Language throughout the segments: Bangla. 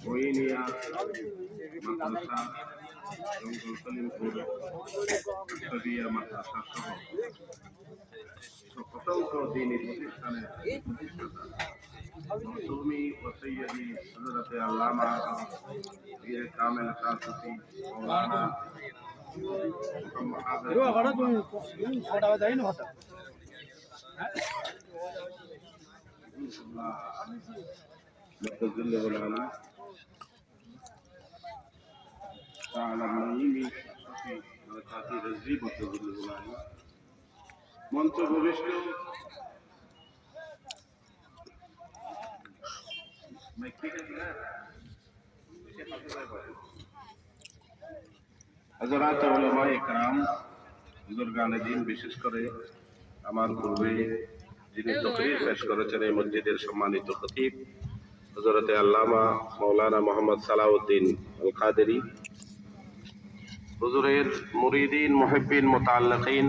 ওইনিয়া মাদ্রাসা জঙ্গল সলিমপুর সবিয়া মাদ্রাসা সহ অসংখ্য দ্বীনি প্রতিষ্ঠানের প্রতিষ্ঠাতা মরহুমি ও সৈয়দি হযরত আল্লামা পীর কামেল কাসিফি মাওলানা মঞ্চ ভবিষ্য হযরত উলামায়ে কেরাম বুজুর্গানে দ্বীন, বিশেষ করে আমার পূর্বে যিনি তাকরীর পেশ করেছেন এই মসজিদের সম্মানিত খতিব হযরত আল্লামা মাওলানা মুহাম্মদ সালাউদ্দিন আল কাদেরী, হুজুরের মুরিদিন মুহিব্বিন মুতাআল্লিকিন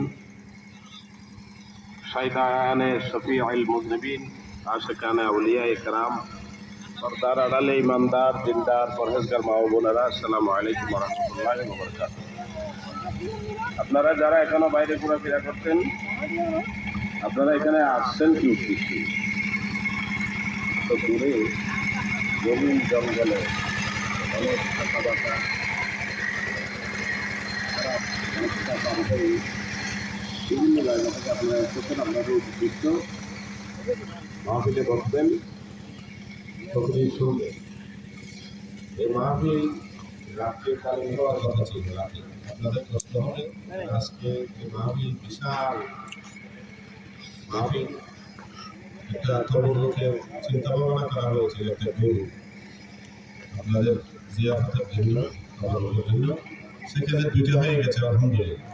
শাইদানে শফিউল মুযনিবিন আশিকানে আউলিয়ায়ে কেরাম, সরদার আড়ালে ইমানদার দিনদার পরহেজগার মা ও বোনেরা, আসসালামু আলাইকুম ওয়া রাহমাতুল্লাহি ওয়া বারাকাতুহু। আপনারা যারা এখনো বাইরে ঘোরাফেরা করছেন, আপনারা এখানে আসছেন কি উদ্দেশ্যে? তো দূরে জমিন জঙ্গলে অনেক কথাবার্তা বিভিন্ন জায়গা থেকে আপনারা এসেছেন, আপনাদের উদ্দেশ্য মাহফিলে বসবেন, তকরীর শুনবেন। এই মাহফিল রাত্রিকালীন হওয়ার কথা ছিল, আপনাদের কষ্ট হবে। আজকে এই মাহফিল বিশাল মাহফিল, একটা তবরুকের চিন্তা ভাবনা করা হয়েছিল, একটা গরু আপনাদের জিয়াফতের জন্য, তবরুকের জন্য। সেখানে দুইটা হয়ে গেছে আলহামদুলিল্লাহ।